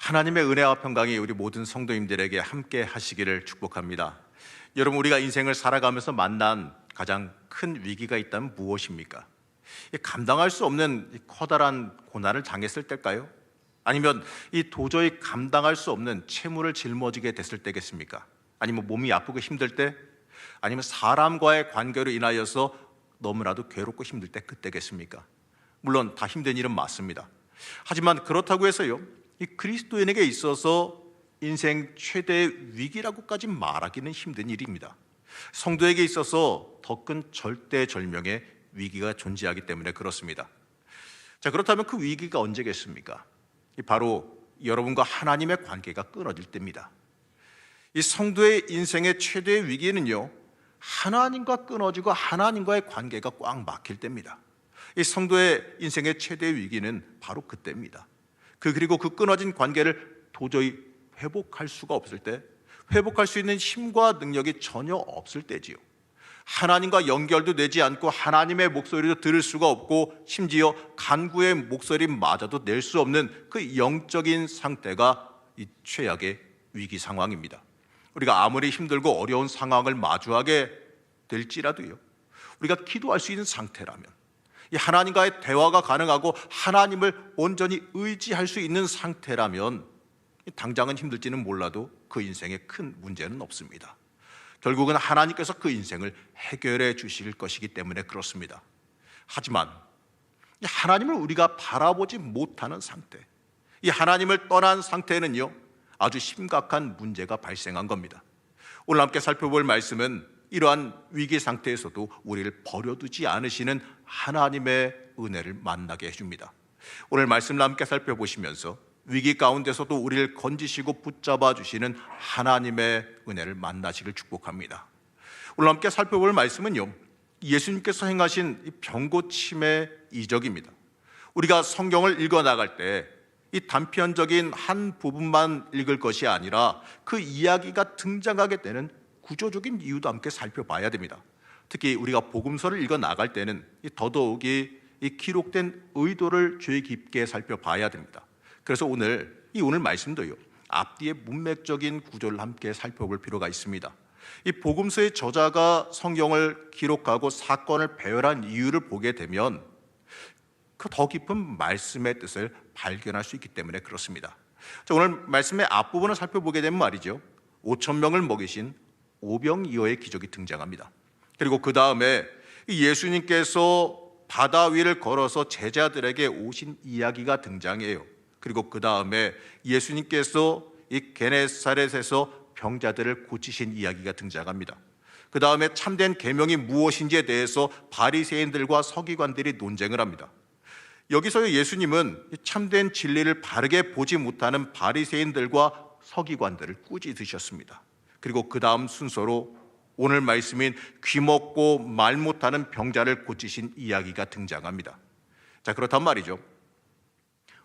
하나님의 은혜와 평강이 우리 모든 성도님들에게 함께 하시기를 축복합니다. 여러분, 우리가 인생을 살아가면서 만난 가장 큰 위기가 있다면 무엇입니까? 감당할 수 없는 이 커다란 고난을 당했을 때일까요? 아니면 이 도저히 감당할 수 없는 채무를 짊어지게 됐을 때겠습니까? 아니면 몸이 아프고 힘들 때? 아니면 사람과의 관계로 인하여서 너무나도 괴롭고 힘들 때 그때겠습니까? 물론 다 힘든 일은 맞습니다. 하지만 그렇다고 해서요, 이 그리스도인에게 있어서 인생 최대의 위기라고까지 말하기는 힘든 일입니다. 성도에게 있어서 더 큰 절대절명의 위기가 존재하기 때문에 그렇습니다. 자, 그렇다면 그 위기가 언제겠습니까? 바로 여러분과 하나님의 관계가 끊어질 때입니다. 이 성도의 인생의 최대의 위기는요, 하나님과 끊어지고 하나님과의 관계가 꽉 막힐 때입니다. 이 성도의 인생의 최대의 위기는 바로 그때입니다. 그리고 그 끊어진 관계를 도저히 회복할 수가 없을 때, 회복할 수 있는 힘과 능력이 전혀 없을 때지요. 하나님과 연결도 되지 않고 하나님의 목소리도 들을 수가 없고 심지어 간구의 목소리마저도 낼 수 없는 그 영적인 상태가 이 최악의 위기 상황입니다. 우리가 아무리 힘들고 어려운 상황을 마주하게 될지라도요, 우리가 기도할 수 있는 상태라면, 이 하나님과의 대화가 가능하고 하나님을 온전히 의지할 수 있는 상태라면 당장은 힘들지는 몰라도 그 인생에 큰 문제는 없습니다. 결국은 하나님께서 그 인생을 해결해 주실 것이기 때문에 그렇습니다. 하지만 이 하나님을 우리가 바라보지 못하는 상태, 이 하나님을 떠난 상태는요, 아주 심각한 문제가 발생한 겁니다. 오늘 함께 살펴볼 말씀은 이러한 위기 상태에서도 우리를 버려두지 않으시는 하나님의 은혜를 만나게 해줍니다. 오늘 말씀을 함께 살펴보시면서 위기 가운데서도 우리를 건지시고 붙잡아 주시는 하나님의 은혜를 만나시길 축복합니다. 오늘 함께 살펴볼 말씀은요, 예수님께서 행하신 이 병고침의 이적입니다. 우리가 성경을 읽어나갈 때 이 단편적인 한 부분만 읽을 것이 아니라 그 이야기가 등장하게 되는 구조적인 이유도 함께 살펴봐야 됩니다. 특히 우리가 복음서를 읽어나갈 때는 더더욱이 이 기록된 의도를 주의 깊게 살펴봐야 됩니다. 그래서 오늘 말씀도요, 앞뒤의 문맥적인 구조를 함께 살펴볼 필요가 있습니다. 이 복음서의 저자가 성경을 기록하고 사건을 배열한 이유를 보게 되면 그 더 깊은 말씀의 뜻을 발견할 수 있기 때문에 그렇습니다. 자, 오늘 말씀의 앞부분을 살펴보게 되면 말이죠, 5천 명을 먹이신 오병이어의 기적이 등장합니다. 그리고 그 다음에 예수님께서 바다 위를 걸어서 제자들에게 오신 이야기가 등장해요. 그리고 그 다음에 예수님께서 이 게네사렛에서 병자들을 고치신 이야기가 등장합니다. 그 다음에 참된 계명이 무엇인지에 대해서 바리새인들과 서기관들이 논쟁을 합니다. 여기서 예수님은 참된 진리를 바르게 보지 못하는 바리새인들과 서기관들을 꾸짖으셨습니다. 그리고 그 다음 순서로 오늘 말씀인 귀먹고 말 못하는 병자를 고치신 이야기가 등장합니다. 자, 그렇단 말이죠,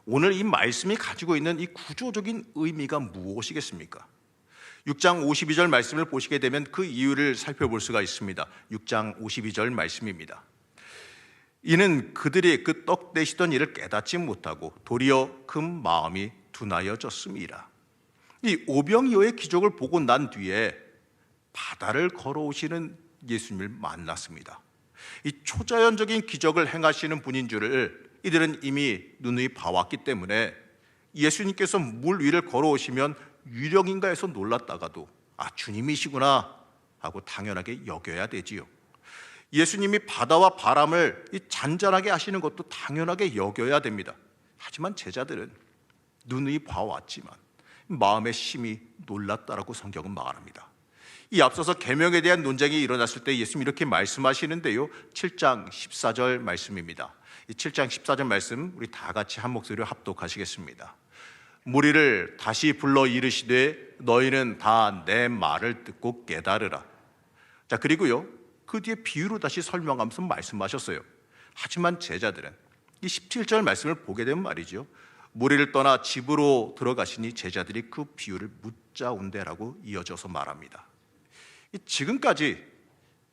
오늘 이 말씀이 가지고 있는 이 구조적인 의미가 무엇이겠습니까? 6장 52절 말씀을 보시게 되면 그 이유를 살펴볼 수가 있습니다. 6장 52절 말씀입니다. 이는 그들이 그 떡 되시던 일을 깨닫지 못하고 도리어 그 마음이 둔하여졌음이라. 이 오병이어의 기적을 보고 난 뒤에 바다를 걸어오시는 예수님을 만났습니다. 이 초자연적인 기적을 행하시는 분인 줄을 이들은 이미 누누이 봐왔기 때문에 예수님께서 물 위를 걸어오시면 유령인가 해서 놀랐다가도 주님이시구나 하고 당연하게 여겨야 되지요. 예수님이 바다와 바람을 잔잔하게 하시는 것도 당연하게 여겨야 됩니다. 하지만 제자들은 누누이 봐왔지만 마음의 심히 놀랐다라고 성경은 말합니다. 이 앞서서 계명에 대한 논쟁이 일어났을 때 예수님이 이렇게 말씀하시는데요, 7장 14절 말씀입니다. 이 7장 14절 말씀 우리 다 같이 한 목소리로 합독하시겠습니다. 무리를 다시 불러 이르시되 너희는 다 내 말을 듣고 깨달으라. 자, 그리고요, 그 뒤에 비유로 다시 설명하면서 말씀하셨어요. 하지만 제자들은 이 17절 말씀을 보게 되면 말이죠, 무리를 떠나 집으로 들어가시니 제자들이 그 비유를 묻자온대라고 이어져서 말합니다. 지금까지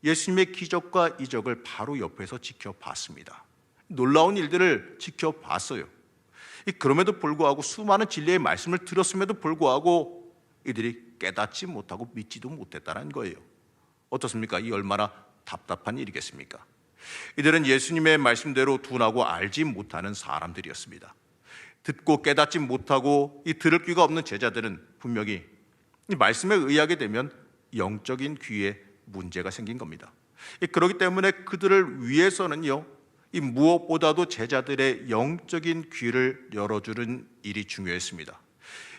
예수님의 기적과 이적을 바로 옆에서 지켜봤습니다. 놀라운 일들을 지켜봤어요. 그럼에도 불구하고 수많은 진리의 말씀을 들었음에도 불구하고 이들이 깨닫지 못하고 믿지도 못했다는 거예요. 어떻습니까? 이 얼마나 답답한 일이겠습니까? 이들은 예수님의 말씀대로 둔하고 알지 못하는 사람들이었습니다. 듣고 깨닫지 못하고 이 들을 귀가 없는 제자들은 분명히 이 말씀에 의하게 되면 영적인 귀에 문제가 생긴 겁니다. 그렇기 때문에 그들을 위해서는요, 이 무엇보다도 제자들의 영적인 귀를 열어주는 일이 중요했습니다.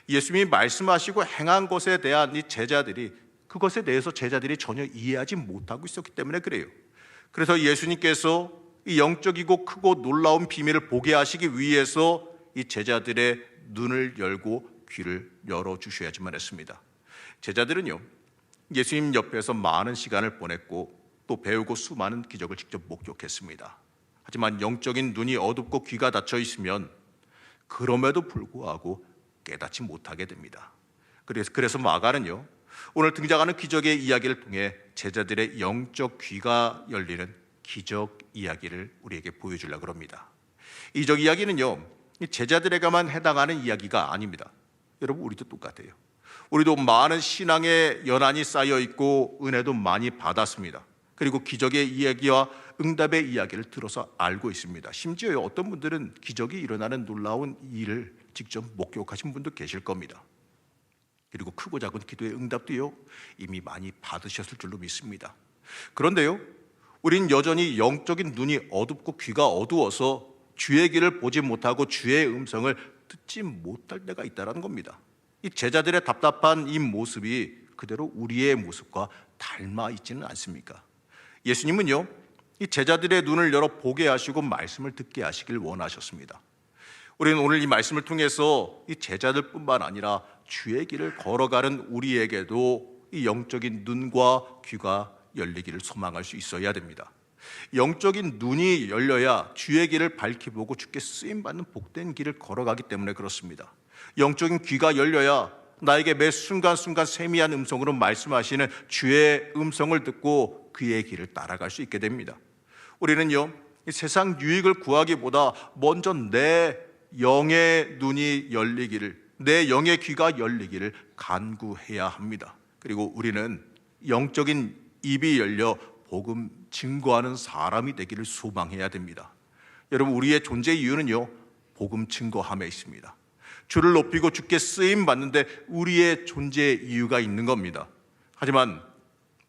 예수님이 말씀하시고 행한 것에 대한 이 제자들이, 그것에 대해서 제자들이 전혀 이해하지 못하고 있었기 때문에 그래요. 그래서 예수님께서 이 영적이고 크고 놀라운 비밀을 보게 하시기 위해서 이 제자들의 눈을 열고 귀를 열어주셔야지만 했습니다. 제자들은요, 예수님 옆에서 많은 시간을 보냈고 또 배우고 수많은 기적을 직접 목격했습니다. 하지만 영적인 눈이 어둡고 귀가 닫혀 있으면 그럼에도 불구하고 깨닫지 못하게 됩니다. 그래서 마가는요, 오늘 등장하는 기적의 이야기를 통해 제자들의 영적 귀가 열리는 기적 이야기를 우리에게 보여주려고 합니다. 이 기적 이야기는요, 제자들에게만 해당하는 이야기가 아닙니다. 여러분, 우리도 똑같아요. 우리도 많은 신앙의 연한이 쌓여 있고 은혜도 많이 받았습니다. 그리고 기적의 이야기와 응답의 이야기를 들어서 알고 있습니다. 심지어 어떤 분들은 기적이 일어나는 놀라운 일을 직접 목격하신 분도 계실 겁니다. 그리고 크고 작은 기도의 응답도요, 이미 많이 받으셨을 줄로 믿습니다. 그런데요, 우린 여전히 영적인 눈이 어둡고 귀가 어두워서 주의 길을 보지 못하고 주의 음성을 듣지 못할 때가 있다는 겁니다. 이 제자들의 답답한 이 모습이 그대로 우리의 모습과 닮아 있지는 않습니까? 예수님은요, 이 제자들의 눈을 열어 보게 하시고 말씀을 듣게 하시길 원하셨습니다. 우리는 오늘 이 말씀을 통해서 이 제자들뿐만 아니라 주의 길을 걸어가는 우리에게도 이 영적인 눈과 귀가 열리기를 소망할 수 있어야 됩니다. 영적인 눈이 열려야 주의 길을 밝히 보고 주께 쓰임받는 복된 길을 걸어가기 때문에 그렇습니다. 영적인 귀가 열려야 나에게 매 순간순간 세미한 음성으로 말씀하시는 주의 음성을 듣고 그의 길을 따라갈 수 있게 됩니다. 우리는요, 이 세상 유익을 구하기보다 먼저 내 영의 눈이 열리기를, 내 영의 귀가 열리기를 간구해야 합니다. 그리고 우리는 영적인 입이 열려 복음 증거하는 사람이 되기를 소망해야 됩니다. 여러분, 우리의 존재 이유는요, 복음 증거함에 있습니다. 주를 높이고 주께 쓰임 받는데 우리의 존재 이유가 있는 겁니다. 하지만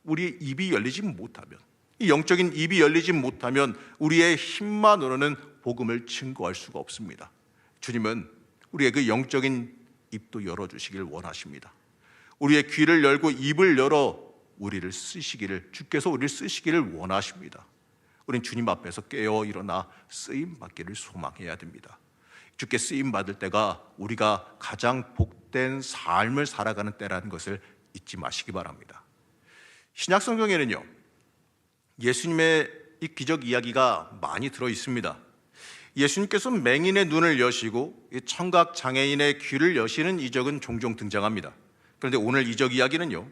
우리의 입이 열리지 못하면, 이 영적인 입이 열리지 못하면 우리의 힘만으로는 복음을 증거할 수가 없습니다. 주님은 우리의 그 영적인 입도 열어주시길 원하십니다. 우리의 귀를 열고 입을 열어 우리를 쓰시기를, 주께서 우리를 쓰시기를 원하십니다. 우린 주님 앞에서 깨어 일어나 쓰임 받기를 소망해야 됩니다. 주께 쓰임 받을 때가 우리가 가장 복된 삶을 살아가는 때라는 것을 잊지 마시기 바랍니다. 신약 성경에는요, 예수님의 이 기적 이야기가 많이 들어 있습니다. 예수님께서 맹인의 눈을 여시고 청각 장애인의 귀를 여시는 이적은 종종 등장합니다. 그런데 오늘 이적 이야기는요,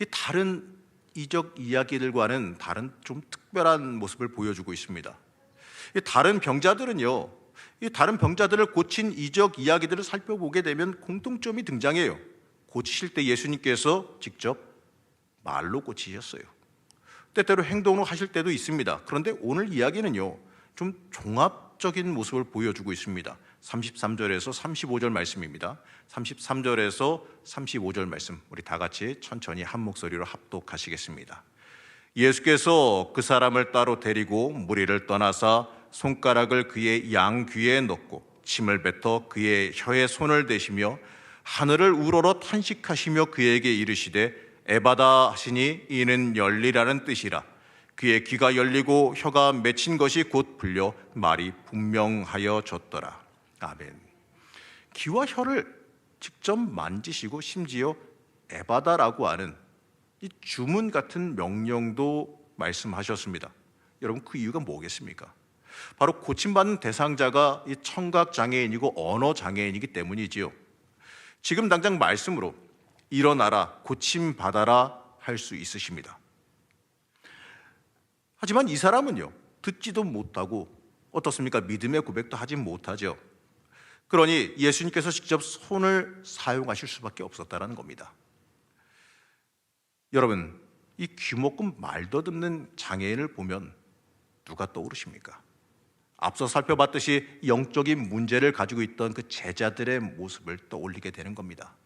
이 다른 이적 이야기들과는 다른 좀 특별한 모습을 보여주고 있습니다. 이 다른 병자들은요, 이 다른 병자들을 고친 이적 이야기들을 살펴보게 되면 공통점이 등장해요. 고치실 때 예수님께서 직접 말로 고치셨어요. 때때로 행동으로 하실 때도 있습니다. 그런데 오늘 이야기는요, 좀 종합적인 모습을 보여주고 있습니다. 33절에서 35절 말씀입니다. 33절에서 35절 말씀, 우리 다 같이 천천히 한 목소리로 합독하시겠습니다. 예수께서 그 사람을 따로 데리고 무리를 떠나사 손가락을 그의 양귀에 넣고 침을 뱉어 그의 혀에 손을 대시며 하늘을 우러러 탄식하시며 그에게 이르시되 에바다 하시니 이는 열리라는 뜻이라. 그의 귀가 열리고 혀가 맺힌 것이 곧 풀려 말이 분명하여졌더라. 아멘. 귀와 혀를 직접 만지시고 심지어 에바다라고 하는 이 주문 같은 명령도 말씀하셨습니다. 여러분, 그 이유가 뭐겠습니까? 바로 고침받는 대상자가 이 청각 장애인이고 언어 장애인이기 때문이지요. 지금 당장 말씀으로 일어나라, 고침 받아라 할 수 있으십니다. 하지만 이 사람은요, 듣지도 못하고 어떻습니까? 믿음의 고백도 하지 못하죠. 그러니 예수님께서 직접 손을 사용하실 수밖에 없었다는 겁니다. 여러분, 이 귀먹고 말도 듣는 장애인을 보면 누가 떠오르십니까? 앞서 살펴봤듯이 영적인 문제를 가지고 있던 그 제자들의 모습을 떠올리게 되는 겁니다.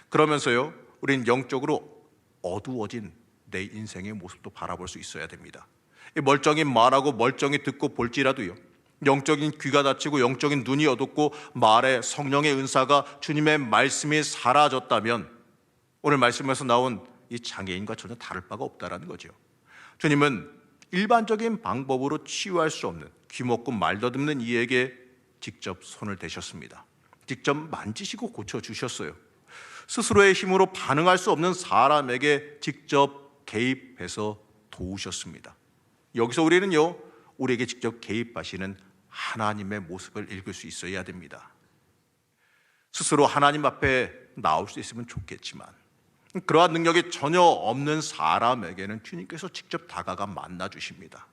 그러면서요, 우린 영적으로 어두워진 내 인생의 모습도 바라볼 수 있어야 됩니다. 멀쩡히 말하고 멀쩡히 듣고 볼지라도요, 영적인 귀가 닫히고 영적인 눈이 어둡고 말에 성령의 은사가, 주님의 말씀이 사라졌다면 오늘 말씀에서 나온 이 장애인과 전혀 다를 바가 없다라는 거죠. 주님은 일반적인 방법으로 치유할 수 없는 귀먹고 말 더듬는 이에게 직접 손을 대셨습니다. 직접 만지시고 고쳐주셨어요. 스스로의 힘으로 반응할 수 없는 사람에게 직접 개입해서 도우셨습니다. 여기서 우리는요, 우리에게 직접 개입하시는 하나님의 모습을 읽을 수 있어야 됩니다. 스스로 하나님 앞에 나올 수 있으면 좋겠지만 그러한 능력이 전혀 없는 사람에게는 주님께서 직접 다가가 만나주십니다.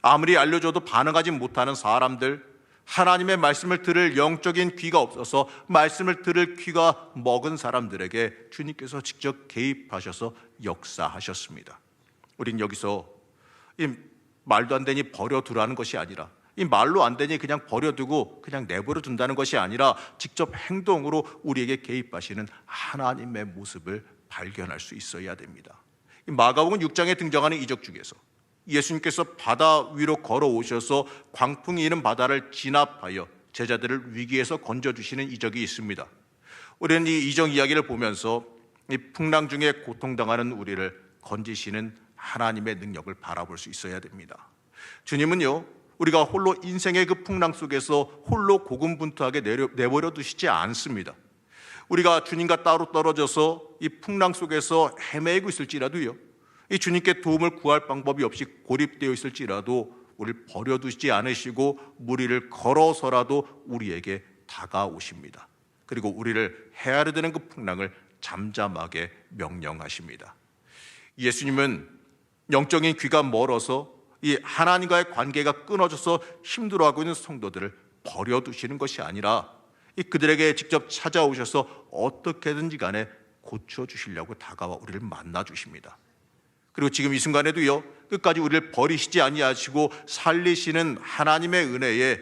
아무리 알려줘도 반응하지 못하는 사람들, 하나님의 말씀을 들을 영적인 귀가 없어서 말씀을 들을 귀가 먹은 사람들에게 주님께서 직접 개입하셔서 역사하셨습니다. 우린 여기서 이 말도 안 되니 버려두라는 것이 아니라, 이 말로 안 되니 그냥 버려두고 그냥 내버려 둔다는 것이 아니라 직접 행동으로 우리에게 개입하시는 하나님의 모습을 발견할 수 있어야 됩니다. 마가복음 6장에 등장하는 이적 중에서 예수님께서 바다 위로 걸어오셔서 광풍이 이는 바다를 진압하여 제자들을 위기에서 건져주시는 이적이 있습니다. 우리는 이 이적 이야기를 보면서 이 풍랑 중에 고통당하는 우리를 건지시는 하나님의 능력을 바라볼 수 있어야 됩니다. 주님은요, 우리가 홀로 인생의 그 풍랑 속에서 홀로 고군분투하게 내버려 두시지 않습니다. 우리가 주님과 따로 떨어져서 이 풍랑 속에서 헤매고 있을지라도요, 이 주님께 도움을 구할 방법이 없이 고립되어 있을지라도 우리를 버려두지 않으시고 무리를 걸어서라도 우리에게 다가오십니다. 그리고 우리를 헤아려드는 그 풍랑을 잠잠하게 명령하십니다. 예수님은 영적인 귀가 멀어서 이 하나님과의 관계가 끊어져서 힘들어하고 있는 성도들을 버려두시는 것이 아니라 이 그들에게 직접 찾아오셔서 어떻게든지 간에 고쳐주시려고 다가와 우리를 만나주십니다. 그리고 지금 이 순간에도요, 끝까지 우리를 버리시지 아니하시고 살리시는 하나님의 은혜에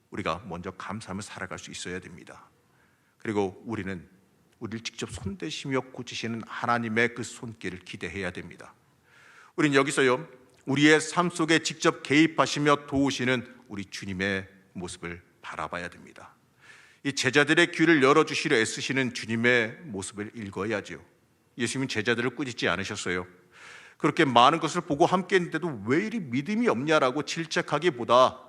우리가 먼저 감사하며 살아갈 수 있어야 됩니다. 그리고 우리는 우리를 직접 손대시며 고치시는 하나님의 그 손길을 기대해야 됩니다. 우리는 여기서요, 우리의 삶 속에 직접 개입하시며 도우시는 우리 주님의 모습을 바라봐야 됩니다. 이 제자들의 귀를 열어주시려 애쓰시는 주님의 모습을 읽어야죠. 예수님은 제자들을 꾸짖지 않으셨어요. 그렇게 많은 것을 보고 함께 했는데도 왜 이리 믿음이 없냐라고 질책하기보다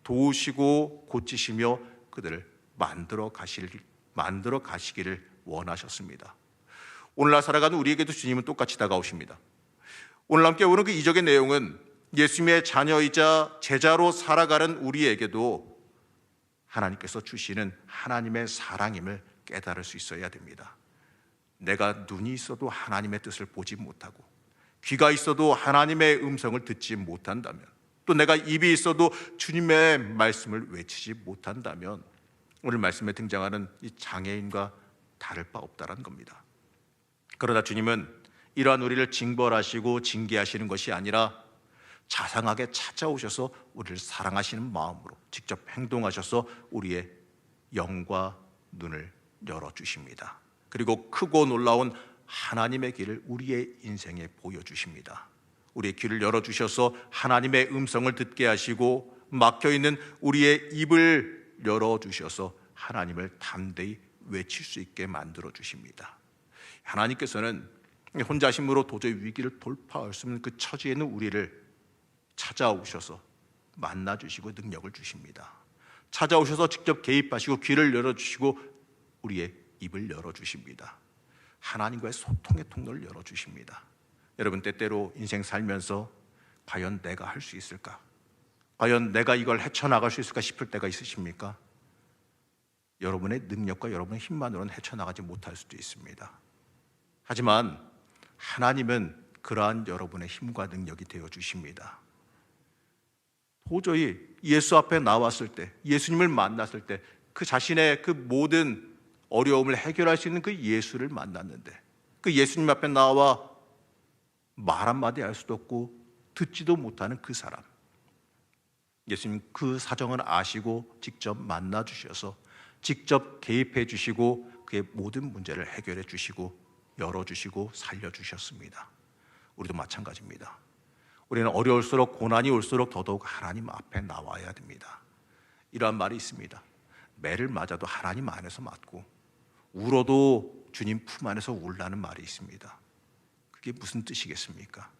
도우시고 고치시며 그들을 만들어 가시기를 원하셨습니다. 오늘날 살아가는 우리에게도 주님은 똑같이 다가오십니다. 오늘 함께 오는 그 이적의 내용은 예수님의 자녀이자 제자로 살아가는 우리에게도 하나님께서 주시는 하나님의 사랑임을 깨달을 수 있어야 됩니다. 내가 눈이 있어도 하나님의 뜻을 보지 못하고 귀가 있어도 하나님의 음성을 듣지 못한다면, 또 내가 입이 있어도 주님의 말씀을 외치지 못한다면 오늘 말씀에 등장하는 이 장애인과 다를 바 없다는 겁니다. 그러나 주님은 이러한 우리를 징벌하시고 징계하시는 것이 아니라 자상하게 찾아오셔서 우리를 사랑하시는 마음으로 직접 행동하셔서 우리의 영과 눈을 열어주십니다. 그리고 크고 놀라운 하나님의 길을 우리의 인생에 보여주십니다. 우리의 귀를 열어주셔서 하나님의 음성을 듣게 하시고 막혀있는 우리의 입을 열어주셔서 하나님을 담대히 외칠 수 있게 만들어 주십니다. 하나님께서는 혼자 힘으로 도저히 위기를 돌파할 수 없는 그 처지에 있는 우리를 찾아오셔서 만나주시고 능력을 주십니다. 찾아오셔서 직접 개입하시고 귀를 열어주시고 우리의 입을 열어주십니다. 하나님과의 소통의 통로를 열어주십니다. 여러분, 때때로 인생 살면서 과연 내가 할 수 있을까? 과연 내가 이걸 헤쳐나갈 수 있을까 싶을 때가 있으십니까? 여러분의 능력과 여러분의 힘만으로는 헤쳐나가지 못할 수도 있습니다. 하지만 하나님은 그러한 여러분의 힘과 능력이 되어주십니다. 도저히 예수 앞에 나왔을 때, 예수님을 만났을 때 그 자신의 그 모든 어려움을 해결할 수 있는 그 예수를 만났는데, 그 예수님 앞에 나와 말 한마디 할 수도 없고 듣지도 못하는 그 사람, 예수님 그 사정을 아시고 직접 만나 주셔서 직접 개입해 주시고 그의 모든 문제를 해결해 주시고 열어주시고 살려주셨습니다. 우리도 마찬가지입니다. 우리는 어려울수록, 고난이 올수록 더더욱 하나님 앞에 나와야 됩니다. 이러한 말이 있습니다. 매를 맞아도 하나님 안에서 맞고 울어도 주님 품 안에서 울라는 말이 있습니다. 그게 무슨 뜻이겠습니까?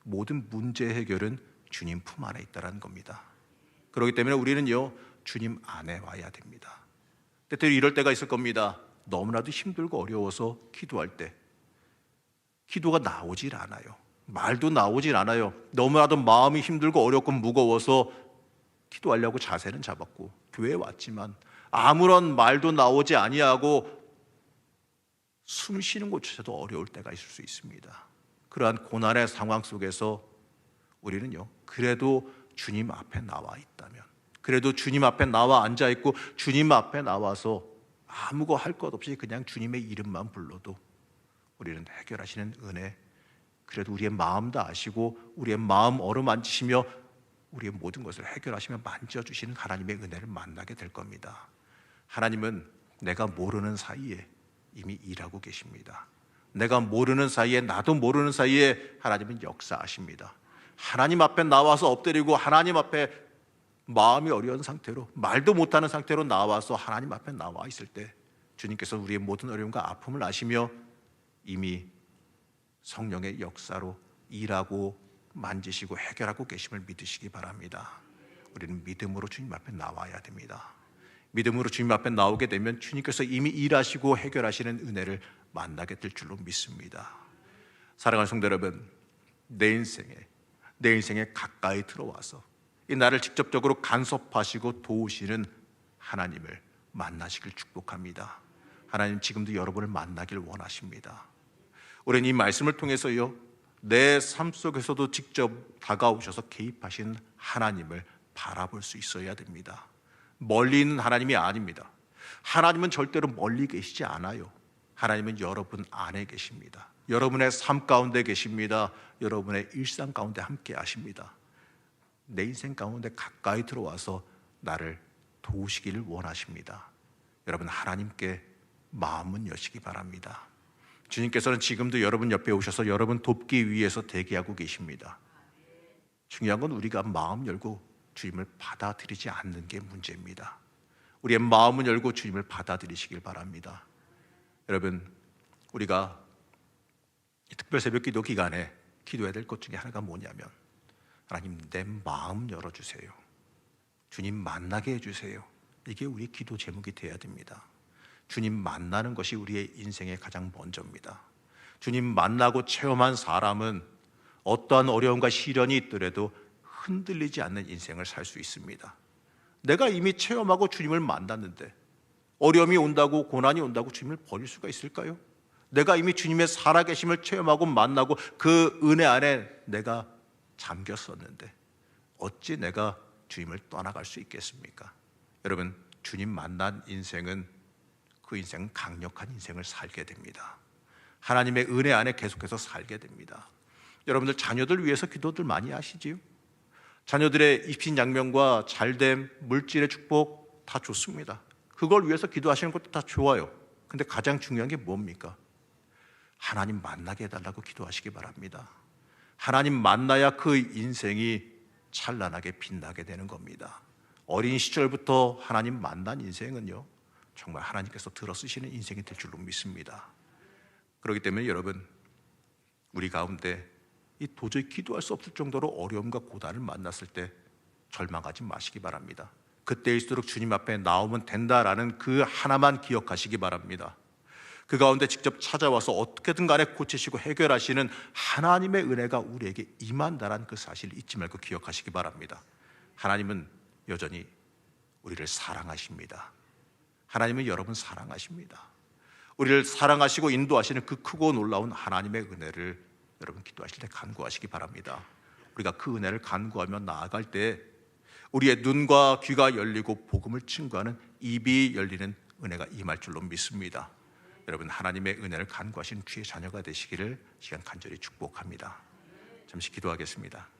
모든 문제 해결은 주님 품 안에 있다는 겁니다. 그렇기 때문에 우리는요, 주님 안에 와야 됩니다. 때때로 이럴 때가 있을 겁니다. 너무나도 힘들고 어려워서 기도할 때 기도가 나오질 않아요. 말도 나오질 않아요. 너무나도 마음이 힘들고 어렵고 무거워서 기도하려고 자세는 잡았고 교회에 왔지만 아무런 말도 나오지 아니하고 숨 쉬는 것조차도 어려울 때가 있을 수 있습니다. 그러한 고난의 상황 속에서 우리는요, 그래도 주님 앞에 나와 있다면, 그래도 주님 앞에 나와 앉아 있고 주님 앞에 나와서 아무거 할 것 없이 그냥 주님의 이름만 불러도 우리는 해결하시는 은혜, 그래도 우리의 마음도 아시고 우리의 마음 어루만지시며 우리의 모든 것을 해결하시며 만져주시는 하나님의 은혜를 만나게 될 겁니다. 하나님은 내가 모르는 사이에 이미 일하고 계십니다. 내가 모르는 사이에, 나도 모르는 사이에 하나님은 역사하십니다. 하나님 앞에 나와서 엎드리고 하나님 앞에 마음이 어려운 상태로, 말도 못하는 상태로 나와서 하나님 앞에 나와 있을 때 주님께서 우리의 모든 어려움과 아픔을 아시며 이미 성령의 역사로 일하고 만지시고 해결하고 계심을 믿으시기 바랍니다. 우리는 믿음으로 주님 앞에 나와야 됩니다. 믿음으로 주님 앞에 나오게 되면 주님께서 이미 일하시고 해결하시는 은혜를 만나게 될 줄로 믿습니다. 사랑하는 성도 여러분, 내 인생에 가까이 들어와서 이 나를 직접적으로 간섭하시고 도우시는 하나님을 만나시길 축복합니다. 하나님 지금도 여러분을 만나길 원하십니다. 우리는 이 말씀을 통해서요, 내 삶 속에서도 직접 다가오셔서 개입하신 하나님을 바라볼 수 있어야 됩니다. 멀리 있는 하나님이 아닙니다. 하나님은 절대로 멀리 계시지 않아요. 하나님은 여러분 안에 계십니다. 여러분의 삶 가운데 계십니다. 여러분의 일상 가운데 함께 하십니다. 내 인생 가운데 가까이 들어와서 나를 도우시기를 원하십니다. 여러분, 하나님께 마음은 여시기 바랍니다. 주님께서는 지금도 여러분 옆에 오셔서 여러분 돕기 위해서 대기하고 계십니다. 중요한 건 우리가 마음 열고 주님을 받아들이지 않는 게 문제입니다. 우리의 마음을 열고 주님을 받아들이시길 바랍니다. 여러분, 우리가 이 특별 새벽 기도 기간에 기도해야 될 것 중에 하나가 뭐냐면, 하나님 내 마음 열어주세요. 주님 만나게 해주세요. 이게 우리 기도 제목이 돼야 됩니다. 주님 만나는 것이 우리의 인생의 가장 먼저입니다. 주님 만나고 체험한 사람은 어떠한 어려움과 시련이 있더라도 흔들리지 않는 인생을 살 수 있습니다. 내가 이미 체험하고 주님을 만났는데 어려움이 온다고, 고난이 온다고 주님을 버릴 수가 있을까요? 내가 이미 주님의 살아계심을 체험하고 만나고 그 은혜 안에 내가 잠겼었는데 어찌 내가 주님을 떠나갈 수 있겠습니까? 여러분, 주님 만난 인생은 그 인생은 강력한 인생을 살게 됩니다. 하나님의 은혜 안에 계속해서 살게 됩니다. 여러분들 자녀들 위해서 기도들 많이 하시지요? 자녀들의 입신양명과 잘됨, 물질의 축복 다 좋습니다. 그걸 위해서 기도하시는 것도 다 좋아요. 근데 가장 중요한 게 뭡니까? 하나님 만나게 해달라고 기도하시기 바랍니다. 하나님 만나야 그 인생이 찬란하게 빛나게 되는 겁니다. 어린 시절부터 하나님 만난 인생은요, 정말 하나님께서 들어쓰시는 인생이 될 줄로 믿습니다. 그렇기 때문에 여러분, 우리 가운데 이 도저히 기도할 수 없을 정도로 어려움과 고난을 만났을 때 절망하지 마시기 바랍니다. 그때일수록 주님 앞에 나오면 된다라는 그 하나만 기억하시기 바랍니다. 그 가운데 직접 찾아와서 어떻게든 간에 고치시고 해결하시는 하나님의 은혜가 우리에게 임한다라는 그 사실을 잊지 말고 기억하시기 바랍니다. 하나님은 여전히 우리를 사랑하십니다. 하나님은 여러분 사랑하십니다. 우리를 사랑하시고 인도하시는 그 크고 놀라운 하나님의 은혜를 여러분 기도하실 때 간구하시기 바랍니다. 우리가 그 은혜를 간구하며 나아갈 때 우리의 눈과 귀가 열리고 복음을 증거하는 입이 열리는 은혜가 임할 줄로 믿습니다. 여러분, 하나님의 은혜를 간구하신 주의 자녀가 되시기를 시간 간절히 축복합니다. 잠시 기도하겠습니다.